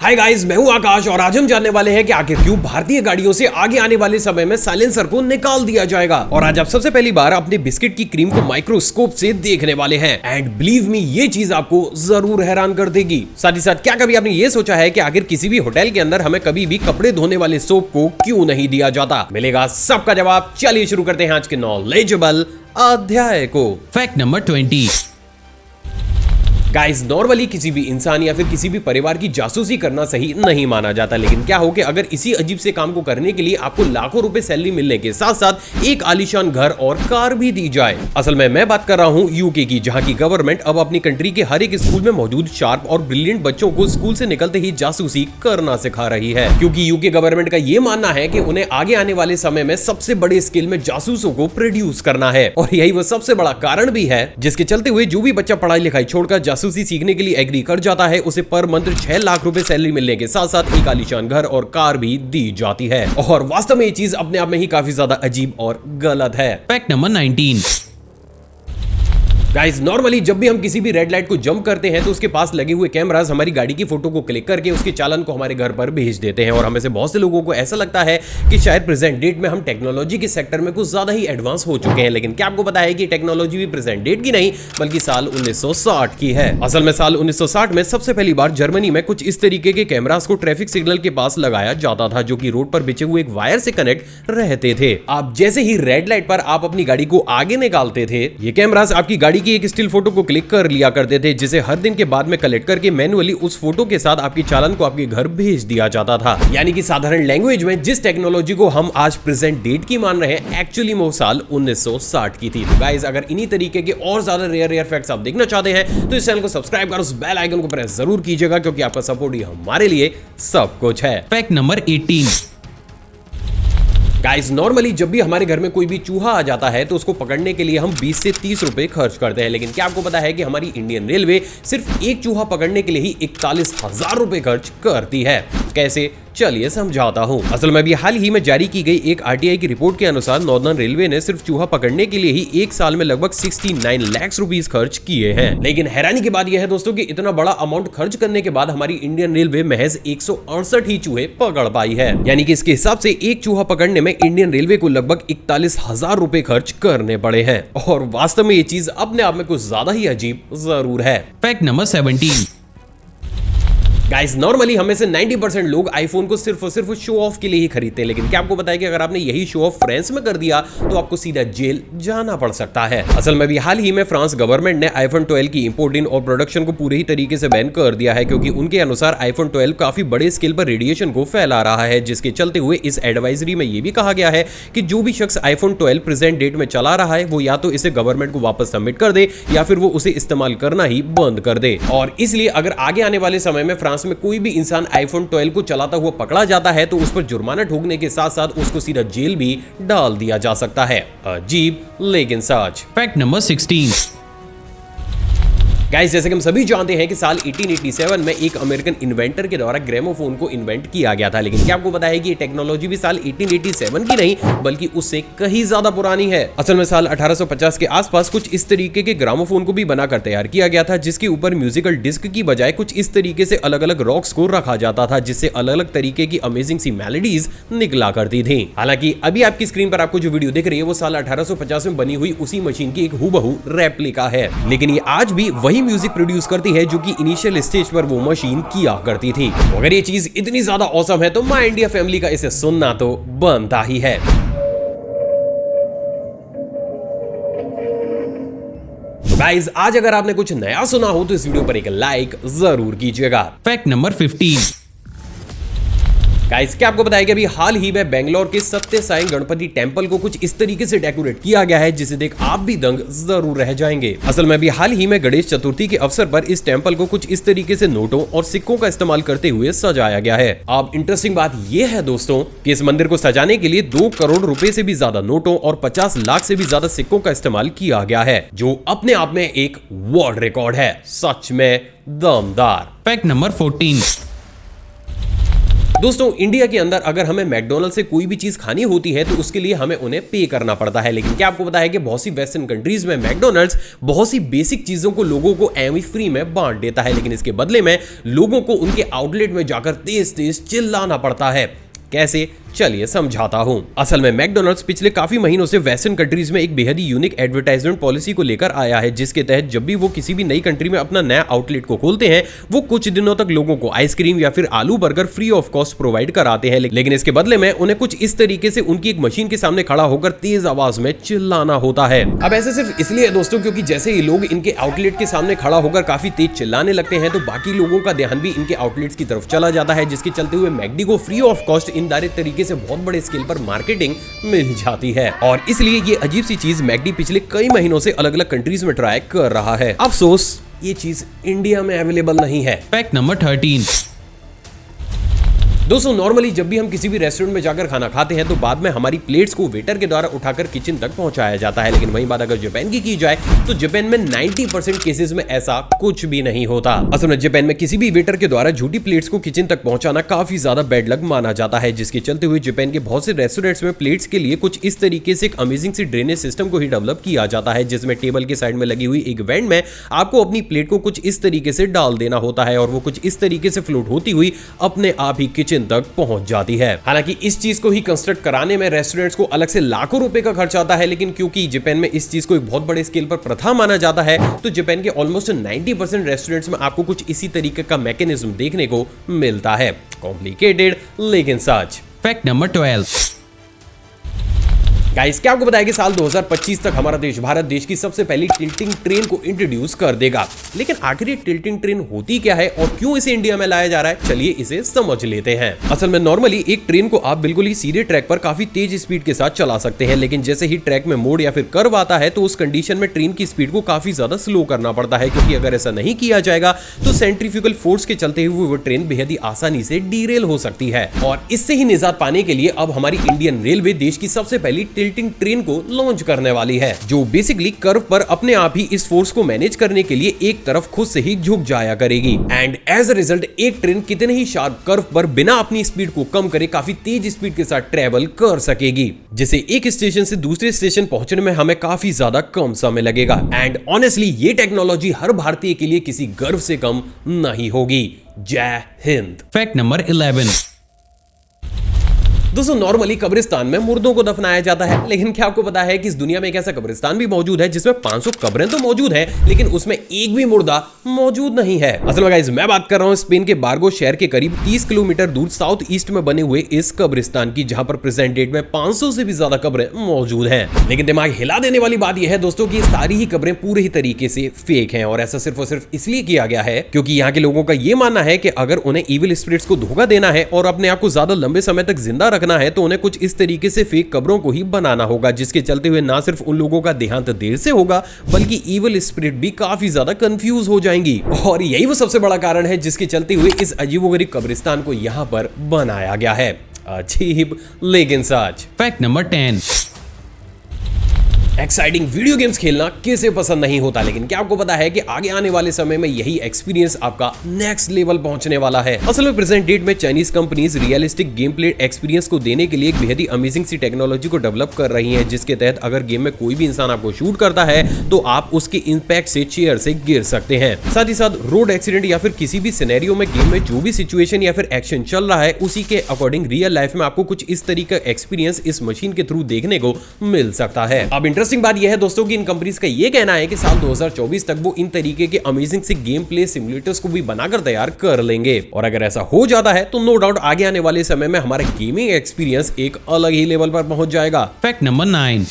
Hi guys, मैं हूं आकाश और आज हम जानने वाले हैं कि आखिर क्यों भारतीय गाड़ियों से आगे आने वाले समय में साइलेंसर को निकाल दिया जाएगा। और आज आप सबसे पहली बार अपने बिस्किट की क्रीम को माइक्रोस्कोप से देखने वाले हैं एंड बिलीव मी, ये चीज आपको जरूर हैरान कर देगी। साथ ही साथ क्या कभी आपने ये सोचा है कि आखिर किसी भी होटल के अंदर हमें कभी भी कपड़े धोने वाले सोप को क्यों नहीं दिया जाता? मिलेगा सबका जवाब। चलिए शुरू करते हैं आज के नॉलेजेबल अध्याय को। Fact number 20। गाइस, नॉर्मली किसी भी इंसान या फिर किसी भी परिवार की जासूसी करना सही नहीं माना जाता, लेकिन क्या हो कि अगर इसी अजीब से काम को करने के लिए आपको लाखों रुपए सैलरी मिलने के साथ साथ एक आलीशान घर और कार भी दी जाए। असल में मैं बात कर रहा हूं यूके की, जहां की गवर्नमेंट अब अपनी कंट्री के हर एक स्कूल में मौजूद शार्प और ब्रिलियंट बच्चों को स्कूल से निकलते ही जासूसी करना सिखा रही है, क्योंकि यूके गवर्नमेंट का यह मानना है कि उन्हें आगे आने वाले समय में सबसे बड़े स्केल में जासूसों को प्रोड्यूस करना है। और यही वो सबसे बड़ा कारण भी है जिसके चलते हुए जो भी बच्चा पढ़ाई लिखाई छोड़कर जासूसी सीखने के लिए एग्री कर जाता है, उसे पर मंथ 6 लाख रुपए सैलरी मिलने के साथ साथ एक आलीशान घर और कार भी दी जाती है। और वास्तव में ये चीज अपने आप में ही काफी ज्यादा अजीब और गलत है। Fact number 19। गाइस, नॉर्मली जब भी हम किसी भी रेड लाइट को जंप करते हैं तो उसके पास लगे हुए कैमरास हमारी गाड़ी की फोटो को क्लिक करके उसके चालन को हमारे घर पर भेज देते हैं। और हमें से बहुत से लोगों को ऐसा लगता है कि शायद प्रेजेंट डेट में हम टेक्नोलॉजी के सेक्टर में कुछ ज्यादा ही एडवांस हो चुके हैं, लेकिन क्या आपको पता है कि टेक्नोलॉजी भी प्रेजेंट डेट की नहीं बल्कि साल 1960 की है। असल में साल 1960 में सबसे पहली बार जर्मनी में कुछ इस तरीके के कैमरास को ट्रैफिक सिग्नल के पास लगाया जाता था, जो कि रोड पर बिछे हुए एक वायर से कनेक्ट रहते थे। आप जैसे ही रेड लाइट पर आप अपनी गाड़ी को आगे निकालते थे, ये कैमरास आपकी गाड़ी की एक स्टिल फोटो को क्लिक कर लिया करते थे, जिसे हर दिन के बाद में कलेक्ट करके मैन्युअली उस फोटो के साथ आपके चालन को आपके घर भेज दिया जाता था। यानी कि साधारण लैंग्वेज में जिस टेक्नोलॉजी को हम आज प्रेजेंट डेट की मान रहे हैं, एक्चुअली वो साल 1960 की थी। तो गाइस, अगर इन्हीं तरीके के और ज्यादा रेयर फैक्ट्स आप देखना चाहते हैं तो इस चैनल को सब्सक्राइब कर उस बेल आइकन को प्रेस जरूर कीजिएगा, क्योंकि आपका सपोर्ट ही हमारे लिए सब कुछ है। Fact number 18। गाइस, नॉर्मली जब भी हमारे घर में कोई भी चूहा आ जाता है तो उसको पकड़ने के लिए हम 20 से 30 रुपए खर्च करते हैं, लेकिन क्या आपको पता है कि हमारी इंडियन रेलवे सिर्फ एक चूहा पकड़ने के लिए ही 41,000 रुपए खर्च करती है? कैसे? चलिए समझाता हूं। असल में अभी हाल ही में जारी की गई एक आरटीआई की रिपोर्ट के अनुसार नॉर्दर्न रेलवे ने सिर्फ चूहा पकड़ने के लिए ही एक साल में लगभग 69 लाख रुपीस खर्च किए हैं। लेकिन हैरानी की बात यह है दोस्तों कि इतना बड़ा अमाउंट खर्च करने के बाद हमारी इंडियन रेलवे महज 168 ही चूहे पकड़ पाई है। यानी कि इसके हिसाब से एक चूहा पकड़ने में इंडियन रेलवे को लगभग 41,000 रुपए खर्च करने पड़े हैं। और वास्तव में ये चीज अपने आप में कुछ ज्यादा ही अजीब जरूर है। Fact number 17। गाइस, नॉर्मली हमें से 90% लोग आईफोन को सिर्फ और सिर्फ शो ऑफ के लिए ही खरीदते हैं, लेकिन क्या आपको पता है कि अगर आपने यही शो ऑफ फ्रांस में कर दिया तो आपको सीधा जेल जाना पड़ सकता है। असल में भी हाल ही में फ्रांस गवर्नमेंट ने आईफोन 12 की इंपोर्ट और प्रोडक्शन को पूरे ही तरीके से बैन कर दिया है, क्योंकि उनके अनुसार आईफोन 12 काफी बड़े स्केल पर रेडिएशन को फैला रहा है, जिसके चलते हुए इस एडवाइजरी में यह भी कहा गया है कि जो भी शख्स आईफोन 12 प्रेजेंट डेट में चला रहा है वो या तो इसे गवर्नमेंट को वापस सबमिट कर दे या फिर वो उसे इस्तेमाल करना ही बंद कर दे। और इसलिए अगर आगे आने वाले समय में फ्रांस में कोई भी इंसान आईफोन 12 को चलाता हुआ पकड़ा जाता है तो उस पर जुर्माना ठोकने के साथ साथ उसको सीधा जेल भी डाल दिया जा सकता है। अजीब लेकिन सच। Fact number 16। गाइस, जैसे कि हम सभी जानते हैं कि साल 1887 में एक अमेरिकन इन्वेंटर के द्वारा ग्रामोफोन को इन्वेंट किया गया था, लेकिन क्या आपको पता है कि ये टेक्नोलॉजी भी साल 1887 की नहीं बल्कि उससे कहीं ज्यादा पुरानी है। असल में साल 1850 के आसपास कुछ इस तरीके के ग्रामोफोन को भी बनाकर तैयार किया गया था, जिसके ऊपर म्यूजिकल डिस्क की बजाय कुछ इस तरीके से अलग अलग रॉक्स को रखा जाता था, जिससे अलग अलग तरीके की अमेजिंग सी मेलोडीज निकला करती थी। हालांकि अभी आपकी स्क्रीन पर आपको जो वीडियो दिख रही है वो साल 1850 में बनी हुई उसी मशीन की एक हूबहू रेप्लिका है, लेकिन ये आज भी वही म्यूजिक प्रोड्यूस करती है जो कि इनिशियल स्टेज पर वो मशीन किया करती थी। अगर ये चीज इतनी ज्यादा औसम है तो माय इंडिया फैमिली का इसे सुनना तो बनता ही है। गाइस, आज अगर आपने कुछ नया सुना हो तो इस वीडियो पर एक लाइक जरूर कीजिएगा। Fact number 15। गाइस, क्या आपको पता है कि अभी हाल ही में बेंगलोर के सत्य साई गणपति टेंपल को कुछ इस तरीके से डेकोरेट किया गया है जिसे देख आप भी दंग जरूर रह जाएंगे। असल में अभी हाल ही में गणेश चतुर्थी के अवसर पर इस टेंपल को कुछ इस तरीके से नोटों और सिक्कों का इस्तेमाल करते हुए सजाया गया है। अब इंटरेस्टिंग बात यह है दोस्तों कि इस मंदिर को सजाने के लिए 2 करोड़ रुपए से भी ज्यादा नोटों और 50 लाख से भी ज्यादा सिक्कों का इस्तेमाल किया गया है, जो अपने आप में एक वर्ल्ड रिकॉर्ड है। सच में दमदार। Fact number 14। दोस्तों इंडिया के अंदर अगर हमें मैकडॉनल्ड से कोई भी चीज खानी होती है तो उसके लिए हमें उन्हें पे करना पड़ता है, लेकिन क्या आपको पता है कि बहुत सी वेस्टर्न कंट्रीज में मैकडॉनल्ड्स बहुत सी बेसिक चीजों को लोगों को एवं फ्री में बांट देता है, लेकिन इसके बदले में लोगों को उनके आउटलेट में जाकर तेज तेज चिल्लाना पड़ता है। कैसे, चलिए समझाता हूं। असल में मैकडॉनल्ड्स पिछले काफी महीनों से वेस्टर्न कंट्रीज में एक बेहद ही यूनिक एडवर्टाइजमेंट पॉलिसी को लेकर आया है, जिसके तहत जब भी वो किसी भी नई कंट्री में अपना नया आउटलेट को खोलते हैं वो कुछ दिनों तक लोगों को आइसक्रीम या फिर आलू burger free of cost provide कराते हैं, लेकिन इसके बदले में उन्हें कुछ इस तरीके से उनकी एक मशीन के सामने खड़ा होकर तेज आवाज में चिल्लाना होता है। अब ऐसे सिर्फ इसलिए दोस्तों क्योंकि जैसे ही लोग इनके आउटलेट के सामने खड़ा होकर काफी तेज चिल्लाने लगते हैं तो बाकी लोगों का ध्यान भी इनके आउटलेट्स की तरफ चला जाता है, जिसके चलते हुए मैकडी को फ्री ऑफ कॉस्ट इनडायरेक्ट तरीके से बहुत बड़े स्केल पर मार्केटिंग मिल जाती है। और इसलिए ये अजीब सी चीज मैकडी पिछले कई महीनों से अलग अलग कंट्रीज में ट्राई कर रहा है। अफसोस ये चीज इंडिया में अवेलेबल नहीं है। Fact number 13। दोस्तों नॉर्मली जब भी हम किसी भी रेस्टोरेंट में जाकर खाना खाते हैं तो बाद में हमारी प्लेट्स को वेटर के द्वारा उठाकर किचन तक पहुंचाया जाता है, लेकिन वही बात अगर जापान की जाए तो जापान में 90% केसेस में ऐसा कुछ भी नहीं होता। असल में जापान में किसी भी वेटर के द्वारा झूठी प्लेट्स को किचन तक पहुंचाना काफी ज्यादा बैड लक माना जाता है, जिसके चलते हुए जापान के बहुत से रेस्टोरेंट्स में प्लेट्स के लिए कुछ इस तरीके से एक अमेजिंग सी ड्रेनेज सिस्टम को ही डेवलप किया जाता है, जिसमें टेबल के साइड में लगी हुई एक वेंट में आपको अपनी प्लेट को कुछ इस तरीके से डाल देना होता है और वो कुछ इस तरीके से फ्लोट होती हुई अपने आप ही किचन तक पहुंच जाती है। हालांकि इस चीज को ही कंस्ट्रक्ट कराने में रेस्टोरेंट्स को अलग से लाखों रुपए का खर्च आता है, लेकिन क्योंकि जापान में इस चीज को एक बहुत बड़े स्केल पर प्रथा माना जाता है तो जापान के ऑलमोस्ट 90% रेस्टोरेंट्स में आपको कुछ इसी तरीके का मैकेनिज्म देखने को मिलता है। कॉम्प्लिकेटेड लेकिन सच। Fact number 12। गाइस क्या आपको पता है कि साल 2025 तक हमारा देश भारत देश की सबसे पहली टिल्टिंग ट्रेन को इंट्रोड्यूस कर देगा, लेकिन आखिर ये टिल्टिंग ट्रेन होती क्या है और क्यों इसे इंडिया में लाया जा रहा है, चलिए इसे समझ लेते हैं। असल में नॉर्मली एक ट्रेन को आप बिल्कुल ही सीधे ट्रैक पर काफी तेज स्पीड के साथ चला सकते हैं, लेकिन जैसे ही ट्रैक में मोड़ या फिर कर्व आता है तो उस कंडीशन में ट्रेन की स्पीड को काफी ज्यादा स्लो करना पड़ता है, क्योंकि अगर ऐसा नहीं किया जाएगा तो सेंट्रीफ्यूगल फोर्स के चलते हुए वो ट्रेन बेहद ही आसानी से डीरेल हो सकती है। और इससे ही निजात पाने के लिए अब हमारी इंडियन रेलवे देश की सबसे पहली टिल्टिंग ट्रेन को लॉन्च करने वाली है, जो बेसिकली कर्व पर अपने आप ही इस फोर्स को मैनेज करने के लिए एक तरफ खुद से ही झुक जाया करेगी एंड एज अ रिजल्ट एक ट्रेन कितने ही शार्प कर्व पर बिना अपनी स्पीड को कम करे काफी तेज स्पीड के साथ ट्रेवल कर सकेगी, जिसे एक स्टेशन से दूसरे स्टेशन पहुंचने में हमें काफी ज्यादा कम समय लगेगा। एंड ऑनेस्टली ये टेक्नोलॉजी हर भारतीय के लिए किसी गर्व से कम नहीं होगी। जय हिंद। Fact number 11। दोस्तों नॉर्मली कब्रिस्तान में मुर्दों को दफनाया जाता है, लेकिन क्या आपको पता है कि इस दुनिया में एक ऐसा कब्रिस्तान भी मौजूद है जिसमें 500 कब्रें तो मौजूद हैं, लेकिन उसमें एक भी मुर्दा मौजूद नहीं है। असल में गाइस मैं बात कर रहा हूं स्पेन के बारगो शहर के करीब 30 किलोमीटर दूर साउथ ईस्ट में बने हुए इस कब्रिस्तान की, जहां पर प्रेजेंट डेट में 500 से भी ज्यादा कब्रें मौजूद हैं। लेकिन दिमाग हिला देने वाली बात यह है दोस्तों की सारी ही कब्रें पूरे ही तरीके से फेक हैं, और ऐसा सिर्फ और सिर्फ इसलिए किया गया है क्योंकि यहाँ के लोगों का यह मानना है कि अगर उन्हें इविल स्पिरिट्स को धोखा देना है और अपने आप को ज्यादा लंबे समय तक जिंदा रखना है तो उन्हें कुछ इस तरीके से फेक कब्रों को ही बनाना होगा, जिसके चलते हुए ना सिर्फ उन लोगों का देहांत देर से होगा बल्कि इविल स्पिरिट भी काफी ज्यादा कंफ्यूज हो जाएंगी। और यही वो सबसे बड़ा कारण है जिसके चलते हुए इस अजीबोगरीब कब्रिस्तान को यहां पर बनाया गया है। अजीब लेकिन सच। Fact number 10। Exciting video games खेलना किसे पसंद नहीं होता, लेकिन क्या आपको पता है कि आगे आने वाले समय में यही एक्सपीरियंस आपका नेक्स्ट लेवल पहुंचने वाला है। असल में प्रेजेंट डेट में Chinese companies realistic game play experience को देने के लिए एक बेहद ही अमेजिंग सी टेक्नोलॉजी को डेवलप कर रही है, जिसके तहत अगर गेम में कोई भी इंसान आपको शूट करता है तो आप उसके इंपैक्ट से चेयर से गिर सकते हैं। साथ ही साथ रोड एक्सीडेंट या फिर किसी भी सिनेरियो में गेम में जो भी सिचुएशन या फिर एक्शन चल रहा है उसी के अकॉर्डिंग रियल लाइफ में आपको कुछ इस तरीके का एक्सपीरियंस इस मशीन के थ्रू देखने को मिल सकता है। अब इंटरेस्टिंग बात यह है दोस्तों कि इन कंपनीज का यह कहना है कि साल 2024 तक वो इन तरीके के अमेजिंग से गेम प्ले सिमुलेटर्स को भी बनाकर तैयार कर लेंगे, और अगर ऐसा हो जाता है तो नो डाउट आगे आने वाले समय में हमारा गेमिंग एक्सपीरियंस एक अलग ही लेवल पर पहुंच जाएगा। Fact number 9।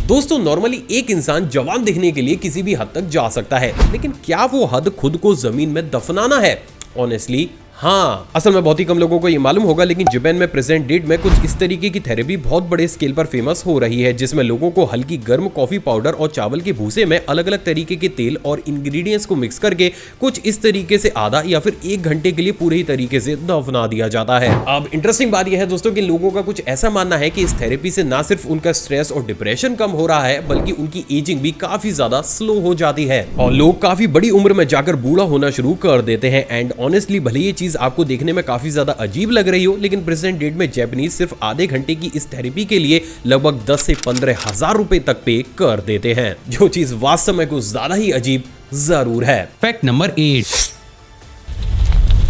दोस्तों नॉर्मली एक इंसान जवान दिखने के लिए किसी भी हद तक जा सकता है, लेकिन क्या वो हद खुद को जमीन में दफनाना है? ऑनेस्टली हाँ, असल में बहुत ही कम लोगों को ये मालूम होगा, लेकिन जापान में प्रेजेंट डेट में कुछ इस तरीके की थेरेपी बहुत बड़े स्केल पर फेमस हो रही है, जिसमें लोगों को हल्की गर्म कॉफी पाउडर और चावल के भूसे में अलग अलग तरीके के तेल और इंग्रेडिएंट्स को मिक्स करके कुछ इस तरीके से आधा या फिर 1 घंटे के लिए पूरे ही तरीके से दफना दिया जाता है। अब इंटरेस्टिंग बात यह है दोस्तों कि लोगों का कुछ ऐसा मानना है कि इस थेरेपी से ना सिर्फ उनका स्ट्रेस और डिप्रेशन कम हो रहा है बल्कि उनकी एजिंग भी काफी ज्यादा स्लो हो जाती है और लोग काफी बड़ी उम्र में जाकर बूढ़ा होना शुरू कर देते हैं। एंड ऑनेस्टली भले ये चीज आपको देखने में काफी ज्यादा अजीब लग रही हो, लेकिन प्रेजेंट डेट में जापानीज सिर्फ आधे घंटे की इस थेरेपी के लिए लगभग 10 से 15 हजार रुपए तक पे कर देते हैं, जो चीज वास्तव में कुछ ज्यादा ही अजीब जरूर है। Fact number 8।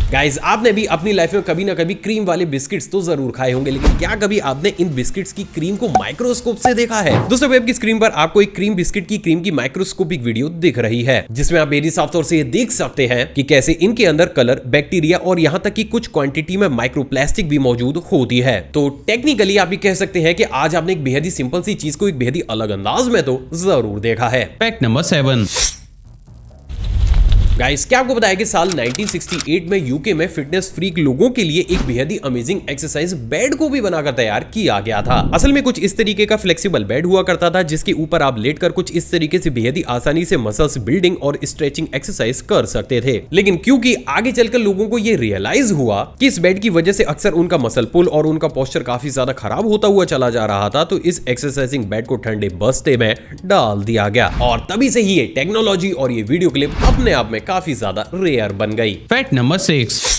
गाइस, आपने भी अपनी लाइफ में कभी ना कभी क्रीम वाले बिस्किट्स तो जरूर खाए होंगे, लेकिन क्या कभी आपने इन बिस्किट्स की क्रीम को माइक्रोस्कोप से देखा है? दोस्तों, वेब की स्क्रीन पर आपको एक क्रीम बिस्किट की क्रीम की माइक्रोस्कोपिक वीडियो दिख रही है, जिसमें आप बेहद साफ तौर से ये देख सकते हैं कि कैसे इनके अंदर कलर, बैक्टीरिया और यहाँ तक कि कुछ क्वांटिटी में माइक्रोप्लास्टिक भी मौजूद होती है। तो टेक्निकली आप ये कह सकते हैं कि आज आपने एक बेहद ही सिंपल सी चीज को एक बेहद ही अलग अंदाज में तो जरूर देखा है। Fact number 7। गाइस, क्या आपको पता है कि साल 1968 में यूके में फिटनेस फ्रीक लोगों के लिए एक बेहद ही अमेजिंग एक्सरसाइज बेड को भी बनाकर तैयार किया गया था। असल में कुछ इस तरीके का फ्लेक्सिबल बेड हुआ करता था, जिसके ऊपर आप लेटकर कुछ इस तरीके से बेहद ही आसानी से मसल्स बिल्डिंग और स्ट्रेचिंग एक्सरसाइज कर सकते थे। लेकिन क्योंकि आगे चलकर लोगों को ये रियलाइज हुआ कि इस बेड की वजह से अक्सर उनका मसल पुल और उनका पोस्चर काफी ज्यादा खराब होता हुआ चला जा रहा था, तो इस एक्सरसाइजिंग बेड को ठंडे बस्ते में डाल दिया गया और तभी से ही ये टेक्नोलॉजी और ये वीडियो क्लिप अपने आप में काफी ज्यादा रेयर बन गई। Fact number 6।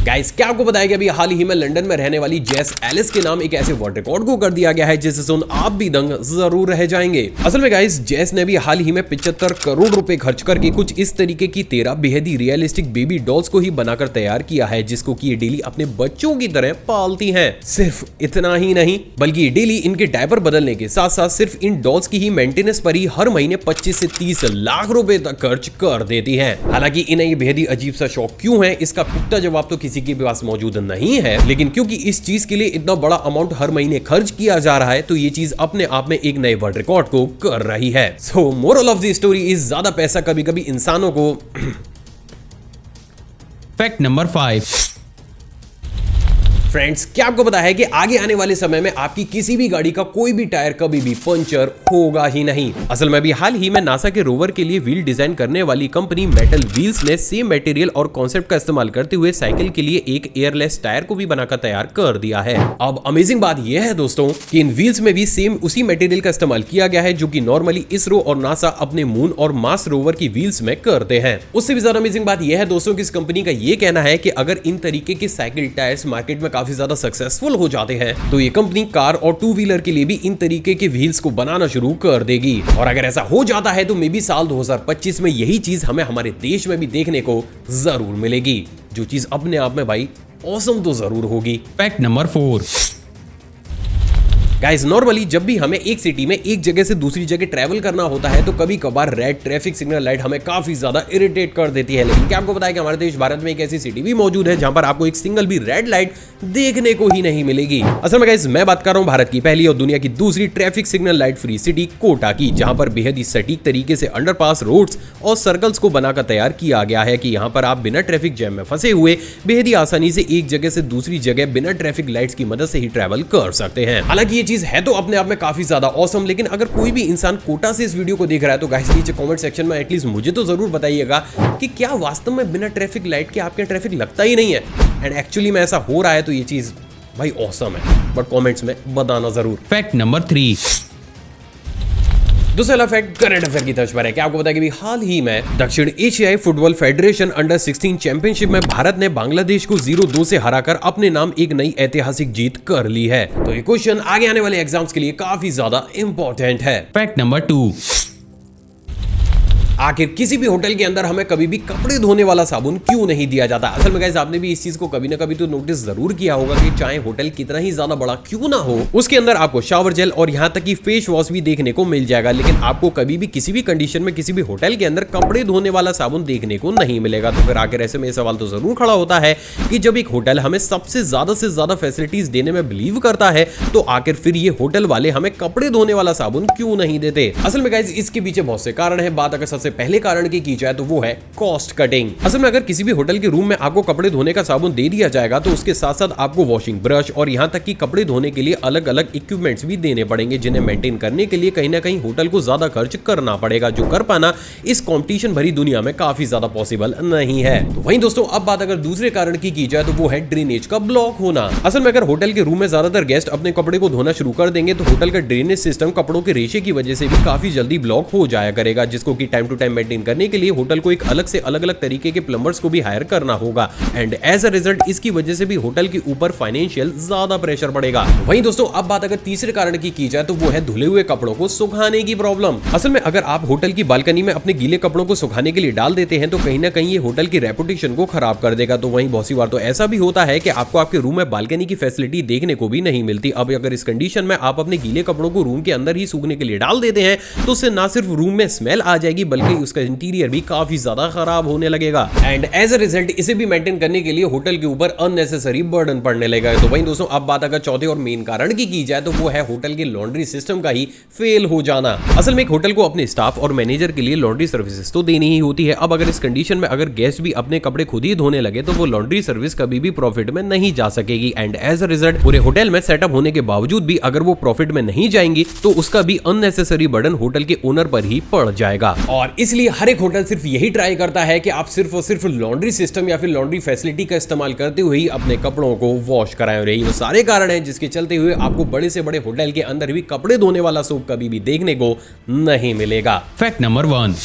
गाइस, क्या आपको पता है कि अभी हाल ही में लंदन में रहने वाली जेस एलिस के नाम एक ऐसे वर्ल्ड रिकॉर्ड को कर दिया गया है जिसे सुन आप भी दंग जरूर रह जाएंगे। असल में गाइस, जेस ने भी हाल ही में 75 करोड़ रुपए खर्च करके कुछ इस तरीके की 13 बेहद ही रियलिस्टिक बेबी डॉल्स को ही बनाकर तैयार किया है, जिसको कि ये डेली अपने बच्चों की तरह पालती हैं। सिर्फ इतना ही नहीं, बल्कि ये डेली इनके डायपर बदलने के साथ साथ सिर्फ इन डॉल्स की ही मेंटेनेंस पर ही हर महीने 25 से 30 लाख रुपए तक खर्च कर देती है। हालांकि इन्हें ये बेहद ही अजीब सा शौक क्यों है, इसका पुख्ता जवाब तो किसी के पास मौजूद नहीं है, लेकिन क्योंकि इस चीज के लिए इतना बड़ा अमाउंट हर महीने खर्च किया जा रहा है, तो ये चीज अपने आप में एक नए वर्ल्ड रिकॉर्ड को कर रही है। सो moral of the story is ज्यादा पैसा कभी कभी इंसानों को फैक्ट नंबर 5। फ्रेंड्स, क्या आपको पता है कि आगे आने वाले समय में आपकी किसी भी गाड़ी का कोई भी टायर कभी भी पंचर होगा ही नहीं। असल में अभी हाल ही में नासा के रोवर के लिए व्हील डिजाइन करने वाली कंपनी मेटल व्हील्स ने सेम मटेरियल और कॉन्सेप्ट का इस्तेमाल करते हुए साइकिल के लिए एक एयरलेस टायर को भी बनाकर तैयार कर दिया है। अब अमेजिंग बात यह है दोस्तों कि इन व्हील्स में भी सेम उसी मटेरियल का इस्तेमाल किया गया है जो कि नॉर्मली इसरो और नासा अपने मून और मार्स रोवर की व्हील्स में करते हैं। उससे भी ज्यादा अमेजिंग बात यह है दोस्तों कि इस कंपनी का यह कहना है कि अगर इन तरीके के साइकिल टायर्स मार्केट में काफी ज्यादा सक्सेसफुल हो जाते हैं, तो ये कंपनी कार और टू व्हीलर के लिए भी इन तरीके के व्हील्स को बनाना शुरू कर देगी। और अगर ऐसा हो जाता है तो मे बी साल 2025 में यही चीज हमें हमारे देश में भी देखने को जरूर मिलेगी, जो चीज अपने आप में भाई ऑसम तो जरूर होगी। Fact number 4। गाइस, नॉर्मली जब भी हमें एक सिटी में एक जगह से दूसरी जगह ट्रैवल करना होता है तो कभी कभार रेड ट्रैफिक सिग्नल लाइट हमें काफी ज्यादा इरिटेट कर देती है, लेकिन क्या आपको पता है कि हमारे देश भारत में एक ऐसी सिटी भी मौजूद है जहां पर आपको एक सिंगल भी रेड लाइट देखने को ही नहीं मिलेगी। असल में गाइस, मैं बात कर रहा हूं भारत की पहली और दुनिया की दूसरी traffic signal light free city Kota की, जहां पर बेहद ही सटीक तरीके से अंडरपास, रोड्स और सर्कल्स को बनाकर तैयार किया गया है कि यहां पर आप बिना ट्रैफिक जैम में फंसे हुए बेहद ही आसानी से एक जगह से दूसरी जगह बिना ट्रैफिक लाइट्स की मदद से ही ट्रैवल कर सकते हैं। हालांकि ये चीज है तो अपने आप में काफी ज्यादा ऑसम, लेकिन अगर कोई भी इंसान कोटा से इस वीडियो को देख रहा है तो गाइस नीचे कमेंट सेक्शन में एटलीस्ट मुझे तो जरूर बताइएगा कि क्या वास्तव में बिना ट्रैफिक लाइट के आपके ट्रैफिक लगता ही नहीं है, एंड एक्चुअली में ऐसा हो रहा है तो ये चीज भाई ऑसम है, बट कमेंट्स में बताना जरूर। Fact number 3। दूसरा फैक्ट करंट अफेयर की तर्ज पर है। क्या आपको पता है कि हाल ही में दक्षिण एशियाई फुटबॉल फेडरेशन अंडर 16 चैंपियनशिप में भारत ने बांग्लादेश को 0-2 से हराकर अपने नाम एक नई ऐतिहासिक जीत कर ली है। तो ये क्वेश्चन आगे आने वाले एग्जाम्स के लिए काफी ज्यादा इंपॉर्टेंट है। Fact number 2। आखिर किसी भी होटल के अंदर हमें कभी भी कपड़े धोने वाला साबुन क्यों नहीं दिया जाता? असल में गाइस, आपने भी इस चीज को कभी ना कभी तो नोटिस जरूर किया होगा कि चाहे होटल कितना ही ज्यादा बड़ा क्यों ना हो, उसके अंदर आपको शावर जेल और यहाँ तक कि फेस वॉश भी देखने को मिल जाएगा, लेकिन आपको कभी भी किसी भी कंडीशन में किसी भी होटल के अंदर कपड़े धोने वाला साबुन देखने को नहीं मिलेगा। तो फिर आखिर ऐसे में सवाल तो जरूर खड़ा होता है कि जब एक होटल हमें सबसे ज्यादा फैसिलिटीज देने में बिलीव करता है, तो आखिर फिर ये होटल वाले हमें कपड़े धोने वाला साबुन क्यों नहीं देते? असल में गाइस, इसके पीछे बहुत से कारण है। बात अगर सबसे पहले कारण की जाए तो वो है कॉस्ट कटिंग। असल में अगर किसी भी होटल के रूम में आपको कपड़े धोने का साबुन दे दिया जाएगा तो उसके साथ साथ आपको वॉशिंग ब्रश और यहां तक कि कपड़े धोने के लिए अलग अलग इक्विपमेंट्स भी देने पड़ेंगे, जिन्हें मेंटेन करने के लिए कहीं ना कहीं होटल को ज्यादा खर्च करना पड़ेगा, जो कर पाना इस कंपटीशन भरी दुनिया में काफी ज्यादा पॉसिबल नहीं है। तो वहीं दोस्तों, अब बात अगर दूसरे कारण की जाए तो वो है ड्रेनेज का ब्लॉक होना। असल में अगर होटल के रूम में ज्यादातर गेस्ट अपने कपड़े को धोना शुरू कर देंगे तो होटल का ड्रेनेज सिस्टम कपड़ों के रेशे की वजह से भी काफी जल्दी ब्लॉक हो जाया करेगा, जिसको कि टाइम टू टाइम मेंटेन करने के लिए होटल को एक अलग से अलग अलग तरीके के प्लम्बर्स को भी हायर करना होगा एंड एज अ रिजल्ट इसकी वजह से भी होटल के ऊपर फाइनेंशियल ज्यादा प्रेशर पड़ेगा। वहीं दोस्तों अब बात अगर तीसरे कारण की जाए तो वो है धुले हुए कपड़ों को सुखाने की प्रॉब्लम। असल में अगर आप होटल की बालकनी में अपने गीले कपड़ों को सुखाने के लिए डाल देते हैं तो कहीं ना कहीं ये होटल की रेपुटेशन को खराब कर देगा। तो वहीं बहुत सी बार तो ऐसा भी होता है कि आपको आपके रूम में बालकनी की फैसिलिटी देखने को भी नहीं मिलती। अब अगर इस कंडीशन में आप अपने गीले कपड़ों को रूम के अंदर ही सूखने के लिए डाल देते हैं तो उससे ना सिर्फ रूम में स्मेल आ जाएगी बल्कि उसका इंटीरियर भी काफी ज्यादा खराब होने लगेगा एंड एज अ रिजल्ट इसे भी मेंटेन करने के लिए होटल के ऊपर अननेसेसरी बर्डन पड़ने लगेगा। तो वहीं दोस्तों अब बात अगर चौथे और मेन कारण की जाए तो वो है होटल के लॉन्ड्री सिस्टम का ही फेल हो जाना। असल में एक होटल को अपने स्टाफ और मैनेजर के लिए लॉन्ड्री सर्विसेज तो देनी ही होती है। अब अगर इस कंडीशन में अगर गेस्ट भी अपने कपड़े खुद ही धोने लगे तो वो लॉन्ड्री सर्विस कभी भी प्रॉफिट में नहीं जा सकेगी एंड एज अ रिजल्ट पूरे होटल में सेटअप होने के बावजूद भी अगर वो प्रॉफिट में नहीं जाएंगी तो उसका भी अननेसेसरी बर्डन होटल के ओनर पर ही पड़ जाएगा। और इसलिए हर एक होटल सिर्फ यही ट्राई करता है कि आप सिर्फ और सिर्फ लॉन्ड्री सिस्टम या फिर लॉन्ड्री फैसिलिटी का इस्तेमाल करते हुए ही अपने कपड़ों को वॉश कराएं। और यही वो सारे कारण हैं जिसके चलते हुए आपको बड़े से बड़े होटल के अंदर भी कपड़े धोने वाला सोप कभी भी देखने को नहीं मिलेगा। Fact number 1।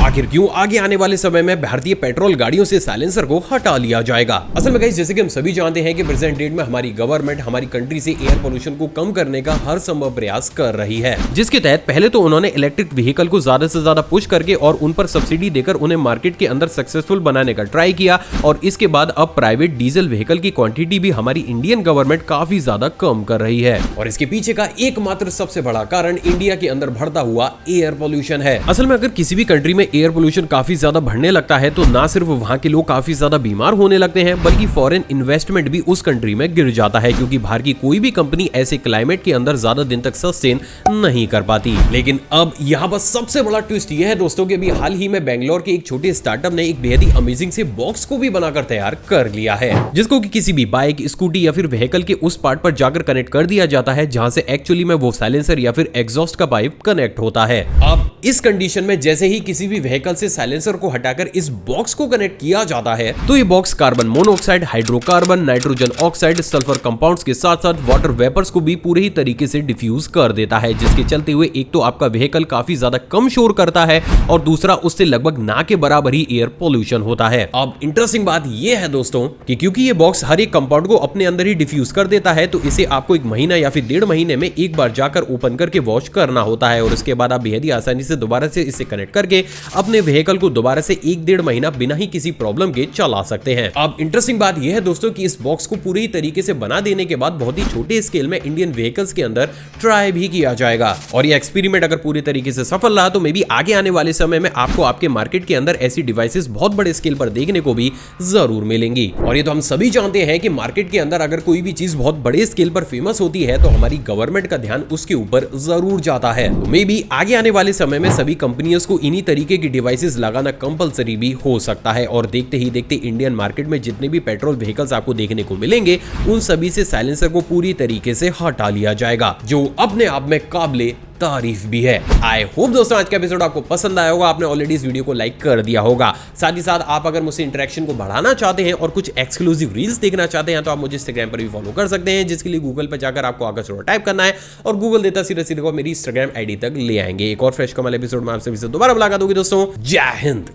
आखिर क्यों आगे आने वाले समय में भारतीय पेट्रोल गाड़ियों से साइलेंसर को हटा लिया जाएगा? असल में गाइस जैसे कि हम सभी जानते हैं कि प्रेजेंट डेट में हमारी गवर्नमेंट हमारी कंट्री से एयर पोल्यूशन को कम करने का हर संभव प्रयास कर रही है, जिसके तहत पहले तो उन्होंने इलेक्ट्रिक व्हीकल को ज्यादा से ज्यादा पुश करके और उन पर सब्सिडी देकर उन्हें मार्केट के अंदर सक्सेसफुल बनाने का ट्राई किया और इसके बाद अब प्राइवेट डीजल व्हीकल की क्वांटिटी भी हमारी इंडियन गवर्नमेंट काफी ज्यादा कम कर रही है। और इसके पीछे का एकमात्र सबसे बड़ा कारण इंडिया के अंदर बढ़ता हुआ एयर पोल्यूशन है। असल में अगर किसी भी कंट्री में एयर पोल्यूशन काफी ज्यादा बढ़ने लगता है तो ना सिर्फ वहां के लोग काफी ज्यादा बीमार होने लगते हैं बल्कि फॉरेन इन्वेस्टमेंट भी उस कंट्री में गिर जाता है, क्योंकि बाहर की कोई भी कंपनी ऐसे क्लाइमेट के अंदर ज्यादा दिन तक सस्टेन नहीं कर पाती। लेकिन अब यहाँ पर सबसे बड़ा ट्विस्ट यह है दोस्तों कि अभी हाल ही में बेंगलोर के एक छोटे स्टार्टअप ने एक बेहद ही अमेजिंग से बॉक्स को भी बनाकर तैयार कर लिया है, जिसको कि किसी भी बाइक, स्कूटी या फिर व्हीकल के उस पार्ट पर जाकर कनेक्ट कर दिया जाता है जहां से एक्चुअली में वो साइलेंसर या फिर एग्जॉस्ट का पाइप कनेक्ट होता है। अब इस कंडीशन में जैसे ही किसी भी व्हीकल से साइलेंसर को हटाकर इस बॉक्स को कनेक्ट किया जाता है तो ये box carbon monoxide, hydrocarbon, nitrogen oxide, sulphur compounds के साथ साथ वाटर वेपर्स को भी पूरे ही तरीके से डिफ्यूज कर देता है, जिसके चलते हुए एक तो आपका व्हीकल काफी ज्यादा कम शोर करता है और दूसरा उससे लगभग ना के बराबर ही एयर पोल्यूशन होता है। अब इंटरेस्टिंग बात यह है दोस्तों कि क्योंकि ये बॉक्स हर एक कंपाउंड को अपने अंदर ही डिफ्यूज कर देता है तो इसे आपको 1 महीना या फिर 1.5 महीने में एक बार जाकर ओपन करके वॉश करना होता है और उसके बाद आप बेहद ही आसानी से दोबारा से इसे कनेक्ट करके अपने व्हीकल को दोबारा से 1-1.5 महीना बिना ही किसी प्रॉब्लम के चला सकते हैं। अब इंटरेस्टिंग बात यह है दोस्तों कि इस बॉक्स को पूरी तरीके से बना देने के बाद बहुत ही छोटे स्केल में इंडियन व्हीकल्स के अंदर ट्राई भी किया जाएगा और ये एक्सपेरिमेंट अगर पूरी तरीके से सफल रहा तो मे बी आगे आने वाले समय में आपको आपके मार्केट के अंदर ऐसी डिवाइसेस बहुत बड़े स्केल पर देखने को भी जरूर मिलेंगी। और ये तो हम सभी जानते हैं कि मार्केट के अंदर अगर कोई भी चीज बहुत बड़े स्केल पर फेमस होती है तो हमारी गवर्नमेंट का ध्यान उसके ऊपर जरूर जाता है। तो मे बी आगे आने वाले समय में सभी कंपनियों को इन्हीं तरीके की डिवाइसेस लगाना कंपलसरी भी हो सकता है और देखते ही देखते इंडियन मार्केट में जितने भी पेट्रोल व्हीकल्स आपको देखने को मिलेंगे उन सभी से साइलेंसर को पूरी तरीके से हटा लिया जाएगा, जो अपने आप में काबिले तारीफ भी है। आई होप दोस्तों आज का एपिसोड आपको पसंद आया होगा, आपने ऑलरेडी इस वीडियो को लाइक कर दिया होगा। साथ ही साथ आप अगर मुझसे इंटरेक्शन को बढ़ाना चाहते हैं और कुछ एक्सक्लूसिव रील्स देखना चाहते हैं तो आप मुझे इंस्टाग्राम पर भी फॉलो कर सकते हैं, जिसके लिए गूगल पर जाकर आपको आकाश अरोड़ा टाइप करना है और गूगल देता सीधे सीधे को मेरी इंस्टाग्राम आईडी तक ले आएंगे। एक और फ्रेश कमाल एपिसोड में आपसे दोबारा मुलाकात होगी दोस्तों। जय हिंद।